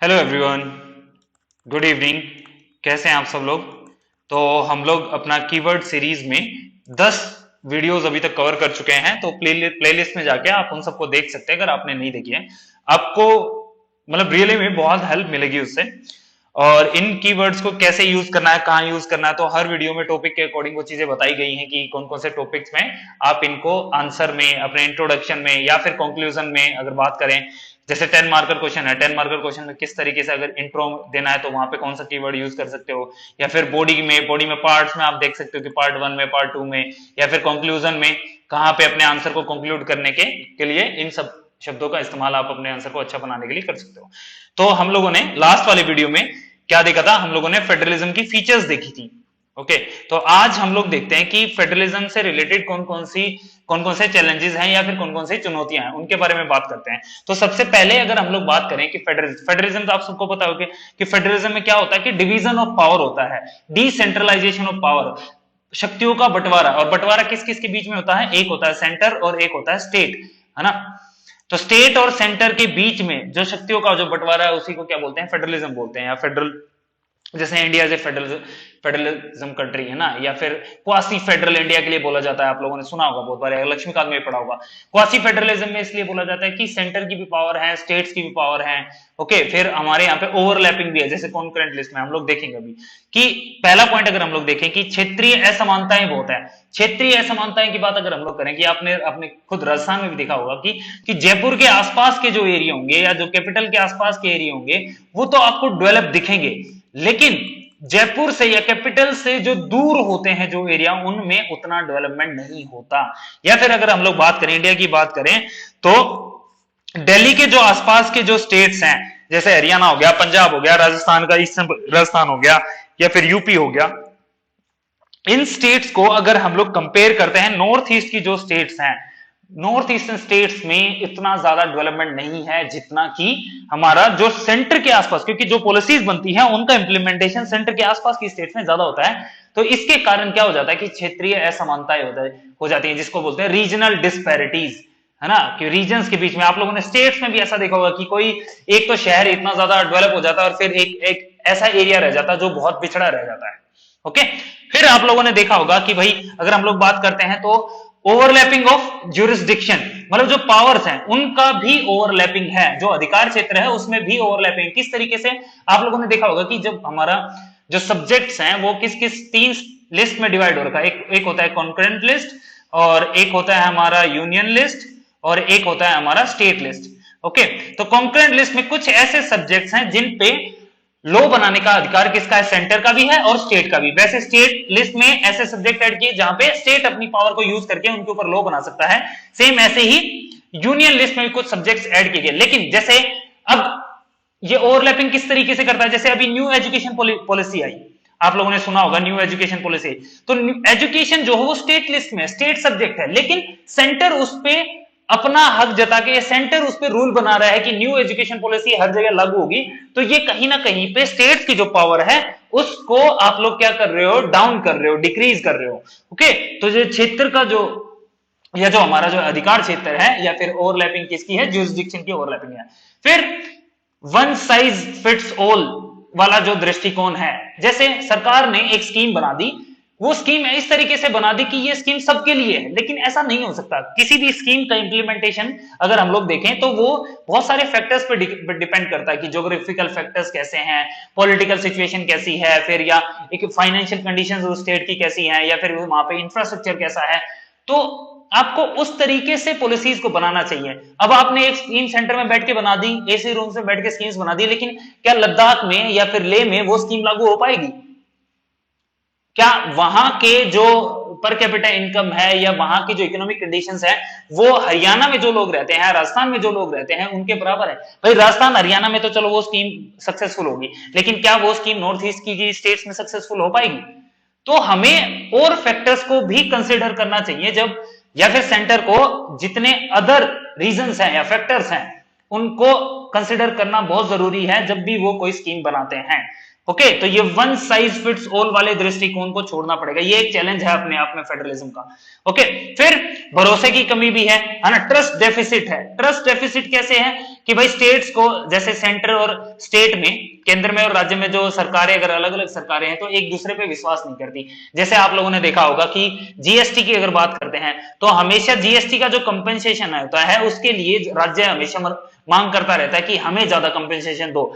Hello everyone, good evening. कैसे हैं आप सब लोग? तो हम लोग अपना कीवर्ड सीरीज में 10 वीडियोस अभी तक कवर कर चुके हैं। तो प्लेलिस्ट में जाके आप उन सबको देख सकते हैं अगर आपने नहीं देखी है। आपको मतलब रियली में बहुत हेल्प मिलेगी उससे। और इन कीवर्ड्स को कैसे यूज करना है, कहाँ यूज करना है, तो हर वीडियो में टॉपिक के अकॉर्डिंग वो चीजें बताई गई हैं कि कौन कौन से टॉपिक्स में आप इनको आंसर में, अपने इंट्रोडक्शन में या फिर कंक्लूजन में अगर बात करें, जैसे 10 मार्कर क्वेश्चन है, 10 मार्कर क्वेश्चन में किस तरीके से अगर इंट्रो देना है तो वहां पे कौन सा कीवर्ड यूज कर सकते हो, या फिर बॉडी में पार्ट्स में आप देख सकते हो कि पार्ट 1 में, पार्ट 2 में, या फिर कंक्लूजन में कहां पे अपने आंसर को कंक्लूड करने के लिए इन सब शब्दों का इस्तेमाल आप अपने आंसर को अच्छा बनाने के लिए कर सकते हो। तो हम लोगों ने लास्ट वाले वीडियो में क्या देखा था? हम लोगों ने फेडरलिज्म की फीचर्स देखी थी। ओके, तो आज हम लोग देखते हैं कि फेडरलिज्म से रिलेटेड कौन कौन से चैलेंजेस हैं या फिर कौन कौन सी चुनौतियां हैं, उनके बारे में बात करते हैं। तो सबसे पहले अगर हम लोग बात करें कि फेडरलिज्म तो आप सबको पता होगा कि फेडरलिज्म में क्या होता है कि डिवीजन ऑफ पावर होता है, डिसेंट्रलाइजेशन ऑफ पावर, शक्तियों का बंटवारा। और बंटवारा किस किस के बीच में होता है? एक होता है सेंटर और एक होता है स्टेट, है ना। तो स्टेट और सेंटर के बीच में जो शक्तियों का जो बंटवारा है उसी को क्या बोलते हैं? फेडरलिज्म बोलते हैं, या फेडरल, जैसे इंडिया से फेडरलिज्म कंट्री है ना, या फिर क्वासी फेडरल इंडिया के लिए बोला जाता है। आप लोगों ने सुना होगा बहुत बार, लक्ष्मीकांत में पढ़ा होगा। क्वासी फेडरलिज्म में इसलिए बोला जाता है कि सेंटर की भी पावर है, स्टेट्स की भी पावर है। ओके, फिर हमारे यहाँ पे ओवरलैपिंग भी है, जैसे कॉन्करेंट लिस्ट में हम लोग देखेंगे अभी कि पहला पॉइंट अगर हम लोग देखें कि क्षेत्रीय असमानताएं बहुत है। क्षेत्रीय असमानताएं की बात अगर हम लोग करें कि आपने अपने खुद राजस्थान में भी देखा होगा कि जयपुर के आसपास के जो एरिया होंगे या जो कैपिटल के आसपास के एरिया होंगे वो तो आपको डेवलप दिखेंगे, लेकिन जयपुर से या कैपिटल से जो दूर होते हैं जो एरिया, उनमें उतना डेवलपमेंट नहीं होता। या फिर अगर हम लोग बात करें, इंडिया की बात करें, तो दिल्ली के जो आसपास के जो स्टेट्स हैं, जैसे हरियाणा हो गया, पंजाब हो गया, राजस्थान का ईस्टर्न राजस्थान हो गया, या फिर यूपी हो गया, इन स्टेट्स को अगर हम लोग कंपेयर करते हैं नॉर्थ ईस्ट की जो स्टेट्स हैं, नॉर्थ ईस्टर्न स्टेट्स में इतना ज्यादा डेवलपमेंट नहीं है जितना कि हमारा जो सेंटर के आसपास, क्योंकि जो पॉलिसीज बनती हैं उनका इंप्लीमेंटेशन सेंटर के आसपास की स्टेट्स में ज्यादा होता है। तो इसके कारण क्या हो जाता है कि क्षेत्रीय असमानताएं हो जाती हैं, जिसको बोलते हैं रीजनल डिस्पैरिटीज, है ना। कि रीजन्स के बीच में आप लोगों ने स्टेट्स में भी ऐसा देखा होगा कि कोई एक तो शहर इतना ज्यादा डेवलप हो जाता है और फिर एक ऐसा एरिया रह जाता है जो बहुत पिछड़ा रह जाता है। ओके, फिर आप लोगों ने देखा होगा कि भाई अगर हम लोग बात करते हैं तो ओवरलैपिंग ऑफ ज्यूरिसडिक्शन, मतलब जो पावर्स हैं उनका भी ओवरलैपिंग है, जो अधिकार क्षेत्र है उसमें भी ओवरलैपिंग। किस तरीके से? आप लोगों ने देखा होगा कि जब हमारा जो सब्जेक्ट्स हैं वो किस किस 3 लिस्ट में डिवाइड हो रखा है। एक होता है कॉन्करेंट लिस्ट, और एक होता है हमारा यूनियन लिस्ट, और एक होता है हमारा स्टेट लिस्ट। ओके, तो कॉन्करेंट लिस्ट में कुछ ऐसे सब्जेक्ट्स हैं जिन पे लॉ बनाने का अधिकार किसका है? सेंटर का भी है और स्टेट का भी। वैसे स्टेट लिस्ट में ऐसे सब्जेक्ट ऐड किए जहां पे स्टेट अपनी पावर को यूज करके उनके ऊपर लॉ बना सकता है। सेम ऐसे ही यूनियन लिस्ट में भी कुछ सब्जेक्ट्स ऐड किए गए। लेकिन जैसे अब ये ओवरलैपिंग किस तरीके से करता है? जैसे अभी न्यू एजुकेशन पॉलिसी आई, आप लोगों ने सुना होगा न्यू एजुकेशन पॉलिसी। तो एजुकेशन जो है वो स्टेट लिस्ट में स्टेट सब्जेक्ट है, लेकिन सेंटर उस पर अपना हक जता के, सेंटर उस पर रूल बना रहा है कि न्यू एजुकेशन पॉलिसी हर जगह लागू होगी। तो ये कहीं ना कहीं पे स्टेट्स की जो पावर है उसको आप लोग क्या कर रहे हो? डाउन कर रहे हो, डिक्रीज कर रहे हो। ओके, तो जो क्षेत्र का जो या जो हमारा जो अधिकार क्षेत्र है, या फिर ओवरलैपिंग किसकी है? ज्यूरिसडिक्शन की ओवरलैपिंग है। फिर वन साइज फिट्स ऑल वाला जो दृष्टिकोण है, जैसे सरकार ने एक स्कीम बना दी, वो स्कीम इस तरीके से बना दी कि ये स्कीम सबके लिए है, लेकिन ऐसा नहीं हो सकता। किसी भी स्कीम का इंप्लीमेंटेशन अगर हम लोग देखें तो वो बहुत सारे फैक्टर्स पे डिपेंड करता है कि ज्योग्राफिकल फैक्टर्स कैसे हैं, पॉलिटिकल सिचुएशन कैसी है, फिर या एक फाइनेंशियल कंडीशंस उस स्टेट की कैसी हैं, या फिर वहां पे इंफ्रास्ट्रक्चर कैसा है। तो आपको उस तरीके से पॉलिसीज को बनाना चाहिए। अब आपने एक स्कीम सेंटर में बैठ के बना दी, एसी रूम से बैठ के स्कीम्स बना दी, लेकिन क्या लद्दाख में या फिर लेह में वो स्कीम लागू हो पाएगी? क्या वहां के जो पर कैपिटा इनकम है या वहां की जो इकोनॉमिक कंडीशंस है वो हरियाणा में जो लोग रहते हैं, राजस्थान में जो लोग रहते हैं उनके बराबर है? भाई राजस्थान हरियाणा में तो चलो वो स्कीम सक्सेसफुल होगी, लेकिन क्या वो स्कीम नॉर्थ ईस्ट की स्टेट्स में सक्सेसफुल हो पाएगी? तो हमें और फैक्टर्स को भी कंसिडर करना चाहिए जब, या फिर सेंटर को जितने अदर रीजंस हैं या फैक्टर्स हैं उनको कंसिडर करना बहुत जरूरी है जब भी वो कोई स्कीम बनाते हैं। ओके, तो ये वन साइज फिट्स ऑल वाले दृष्टिकोण को छोड़ना पड़ेगा, ये एक चैलेंज है अपने आप में फेडरलिज्म का। ओके, फिर भरोसे की कमी भी है ना, ट्रस्ट डेफिसिट है। ट्रस्ट डेफिसिट कैसे है कि भाई स्टेट्स को, जैसे सेंटर और स्टेट में, केंद्र में और राज्य में जो सरकारें, अगर अलग अलग सरकारें हैं तो एक दूसरे पे विश्वास नहीं करती। जैसे आप लोगों ने देखा होगा कि जीएसटी की अगर बात करते हैं तो हमेशा जीएसटी का जो कंपेंसेशन होता है उसके लिए राज्य हमेशा मांग करता रहता है कि हमें ज्यादा कंपेंसेशन दो।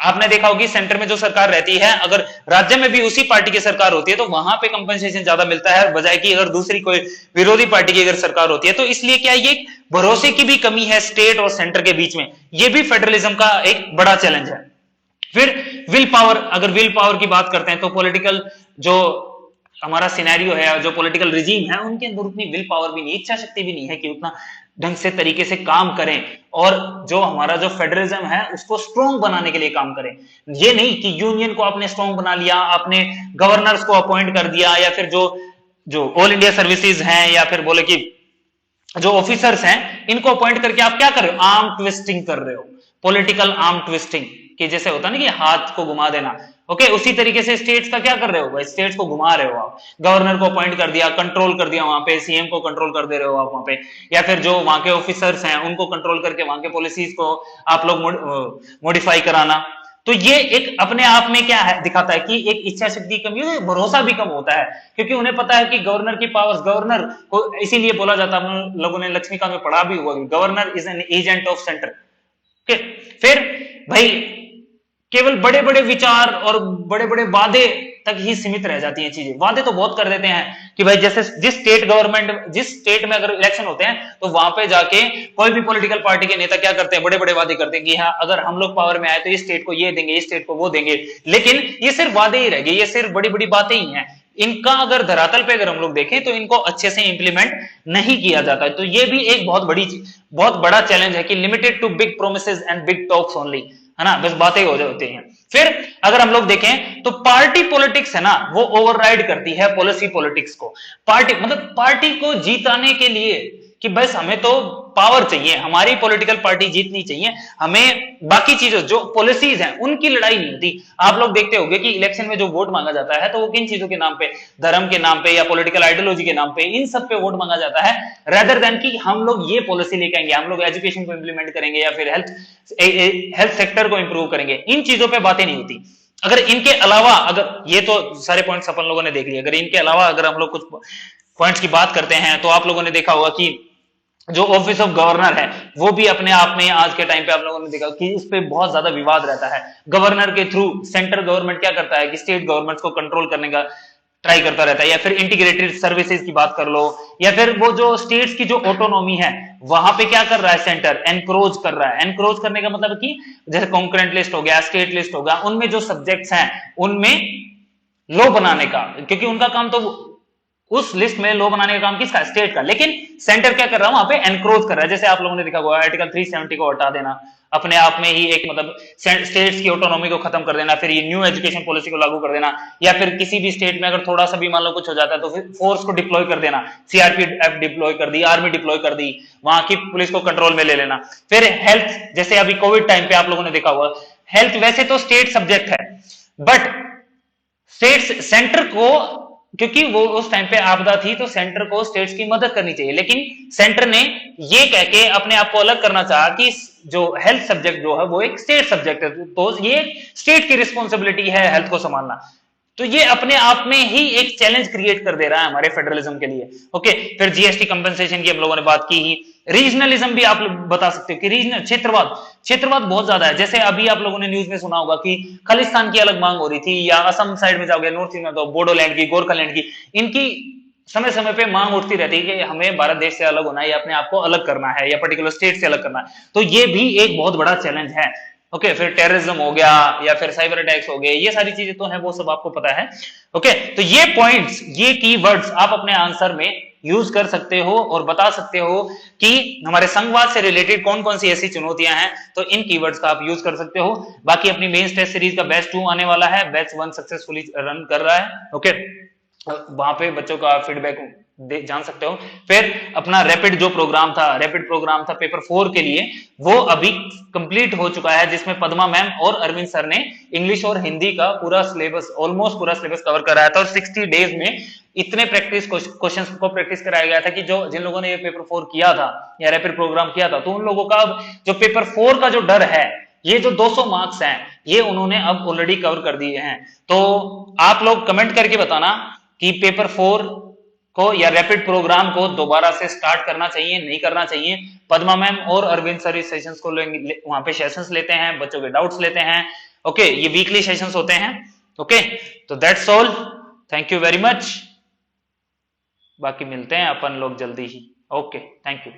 आपने देखा होगी सेंटर में जो सरकार रहती है, अगर राज्य में भी उसी पार्टी की सरकार होती है तो वहां पे कंपनसेशन ज्यादा मिलता है, बजाय कि अगर दूसरी कोई विरोधी पार्टी की अगर सरकार होती है। तो इसलिए क्या ये भरोसे की भी कमी है स्टेट और सेंटर के बीच में, ये भी फेडरलिज्म का एक बड़ा चैलेंज है। फिर विल पावर, अगर विल पावर की बात करते हैं तो पॉलिटिकल जो हमारा सिनेरियो है, जो पॉलिटिकल रिजीम है, उनके अंदर उतनी विल पावर भी नहीं, इच्छा शक्ति भी नहीं है कि उतना ढंग से तरीके से काम करें और जो हमारा जो फेडरलिज्म है उसको स्ट्रॉन्ग बनाने के लिए काम करें। ये नहीं कि यूनियन को आपने स्ट्रॉन्ग बना लिया, आपने गवर्नर्स को अपॉइंट कर दिया, या फिर जो जो ऑल इंडिया सर्विसेज हैं, या फिर बोले कि जो ऑफिसर्स हैं इनको अपॉइंट करके आप क्या कर रहे हो, आर्म ट्विस्टिंग कर रहे हो, पॉलिटिकल आर्म ट्विस्टिंग, कि जैसे होता ना कि हाथ को घुमा देना। ओके, उसी तरीके से स्टेट्स का क्या कर रहे हो भाई, स्टेट्स को घुमा रहे हो आप, गवर्नर को अपॉइंट कर दिया, कंट्रोल कर दिया, वहां पे सीएम को कंट्रोल कर दे रहे हो आप वहां पे, या फिर जो वहां के ऑफिसर्स हैं उनको कंट्रोल करके वहां के पॉलिसीज को आप लोग मॉडिफाई कराना। तो ये एक अपने आप में क्या है, दिखाता है कि एक इच्छा शक्ति कमी है, भरोसा भी कम होता है, क्योंकि उन्हें पता है कि गवर्नर की पावर्स, गवर्नर को इसीलिए बोला जाता है, हम लोगों ने लक्ष्मीकांत में पढ़ा भी हुआ, governor is an agent of centre. फिर भाई केवल बड़े बड़े विचार और बड़े बड़े वादे तक ही सीमित रह जाती हैं चीजें। वादे तो बहुत कर देते हैं कि भाई जैसे जिस स्टेट गवर्नमेंट, जिस स्टेट में अगर इलेक्शन होते हैं तो वहां पे जाके कोई भी पॉलिटिकल पार्टी के नेता क्या करते हैं, बड़े बड़े वादे करते हैं कि हाँ अगर हम लोग पावर में आए तो इस स्टेट को ये देंगे, इस स्टेट को वो देंगे। लेकिन ये सिर्फ वादे ही रह गए, ये सिर्फ बड़ी बड़ी बातें ही हैं। इनका अगर धरातल पे अगर हम लोग देखें तो इनको अच्छे से इंप्लीमेंट नहीं किया जाता है। तो ये भी एक बहुत बड़ा चैलेंज है कि limited to big promises and big talks only, है ना, बस बातें हो जाती हैं। फिर अगर हम लोग देखें तो पार्टी पॉलिटिक्स है ना, वो ओवरराइड करती है पॉलिसी पॉलिटिक्स को। पार्टी मतलब पार्टी को जीताने के लिए कि बस हमें तो पावर चाहिए, हमारी पॉलिटिकल पार्टी जीतनी चाहिए, हमें बाकी चीजों जो पॉलिसीज हैं उनकी लड़ाई नहीं होती। आप लोग देखते होंगे कि इलेक्शन में जो वोट मांगा जाता है तो वो किन चीजों के नाम पे, धर्म के नाम पे या पॉलिटिकल आइडियोलॉजी के नाम पे, इन सब पे वोट मांगा जाता है, रेदर देन कि हम लोग ये पॉलिसी लेके आएंगे, हम लोग एजुकेशन को इंप्लीमेंट करेंगे या फिर हेल्थ सेक्टर को इंप्रूव करेंगे। इन चीजों पर बातें नहीं होती। अगर इनके अलावा, अगर ये तो सारे पॉइंट्स अपन लोगों ने देख लिए, अगर इनके अलावा अगर हम लोग कुछ पॉइंट्स की बात करते हैं तो आप लोगों ने देखा होगा कि जो ऑफिस ऑफ गवर्नर है वो भी अपने आप में आज के टाइम पे आप लोगों ने देखा कि इस पे बहुत ज्यादा विवाद रहता है। गवर्नर के थ्रू सेंट्रल गवर्नमेंट क्या करता है कि स्टेट गवर्नमेंट को कंट्रोल करने का ट्राई करता रहता है, या फिर इंटीग्रेटेड सर्विसेज की बात कर लो, या फिर वो जो स्टेट्स की जो ऑटोनॉमी है वहां पे क्या कर रहा है, सेंटर एनक्रोच कर रहा है। एनक्रोच करने का मतलब कि जैसे कॉन्करेंट लिस्ट हो गया, स्टेट लिस्ट हो गया, उनमें जो सब्जेक्ट्स हैं उनमें लॉ बनाने का, क्योंकि उनका काम तो उस लिस्ट में लॉ बनाने का काम किसका, स्टेट का, लेकिन सेंटर क्या कर रहा है वहां पे एनक्रोच कर रहा है। जैसे आप लोगों ने देखा होगा आर्टिकल 370 को हटा देना, अपने आप में ही एक मतलब स्टेट्स की ऑटोनॉमी को खत्म कर देना, फिर ये न्यू एजुकेशन पॉलिसी को लागू कर देना, या फिर किसी भी स्टेट में अगर थोड़ा सा भी मान लो कुछ हो जाता है तो फिर फोर्स को डिप्लॉय कर देना, सीआरपीएफ डिप्लॉय कर दी, आर्मी डिप्लॉय कर दी, वहां की पुलिस को कंट्रोल में ले लेना। फिर हेल्थ, जैसे अभी कोविड टाइम पे आप लोगों ने देखा होगा, हेल्थ वैसे तो स्टेट सब्जेक्ट है, बट स्टेट सेंटर को, क्योंकि वो उस टाइम पे आपदा थी तो सेंटर को स्टेट्स की मदद करनी चाहिए, लेकिन सेंटर ने ये कह के अपने आप को अलग करना चाहा कि जो हेल्थ सब्जेक्ट जो है वो एक स्टेट सब्जेक्ट है, तो ये स्टेट की रिस्पॉन्सिबिलिटी है हेल्थ को संभालना। तो ये अपने आप में ही एक चैलेंज क्रिएट कर दे रहा है हमारे फेडरलिज्म के लिए। ओके, फिर जीएसटी कंपनसेशन की हम लोगों ने बात की ही। रीजनलिज्म भी आप बता सकते हो कि रीजनल क्षेत्रवाद बहुत ज्यादा है। जैसे अभी आप लोगों ने न्यूज में सुना होगा कि खालिस्तान की अलग मांग हो रही थी, या असम साइड में जाओगे, नॉर्थ ईस्ट में तो बोडोलैंड की, गोरखालैंड की, इनकी समय समय पे मांग उठती रहती है कि हमें भारत देश से अलग होना है, या अपने आप को अलग करना है, या पर्टिकुलर स्टेट से अलग करना है। तो ये भी एक बहुत बड़ा चैलेंज है। ओके, फिर टेररिज्म हो गया, या फिर साइबर अटैक्स हो गए, ये सारी चीजें तो है, वो सब आपको पता है। ओके, तो ये पॉइंट्स, ये कीवर्ड्स आप अपने आंसर में यूज कर सकते हो और बता सकते हो कि हमारे संघवाद से रिलेटेड कौन कौन सी ऐसी चुनौतियां हैं, तो इन कीवर्ड्स का आप यूज कर सकते हो। बाकी अपनी मेंस टेस्ट सीरीज का बैच 2 आने वाला है, बैच 1 सक्सेसफुली रन कर रहा है। ओके, वहां पे बच्चों का फीडबैक जान सकते हो। फिर अपना रैपिड जो प्रोग्राम था, रैपिड प्रोग्राम था पेपर 4 के लिए, वो अभी कंप्लीट हो चुका है, जिसमें पद्मा मैम और अरविंद सर ने इंग्लिश और हिंदी का पूरा सिलेबस, ऑलमोस्ट पूरा सिलेबस कवर कराया था, और 60 डेज में इतने प्रैक्टिस क्वेश्चंस को प्रैक्टिस कराया गया था कि जो जिन लोगों ने ये पेपर 4 किया था या रैपिड प्रोग्राम किया था, तो उन लोगों का जो पेपर 4 का जो डर है, ये जो 200 मार्क्स हैं, ये उन्होंने अब ऑलरेडी कवर कर दिए हैं। तो आप लोग कमेंट करके बताना कि पेपर 4 को या रैपिड प्रोग्राम को दोबारा से स्टार्ट करना चाहिए, नहीं करना चाहिए। पद्मा मैम और अरविंद सर इस सेशंस को लेंगे, वहां पे सेशंस लेते हैं, बच्चों के डाउट्स लेते हैं। ओके, ये वीकली सेशंस होते हैं। ओके, तो that's all, thank you very much. बाकी मिलते हैं अपन लोग जल्दी ही। Okay, thank you.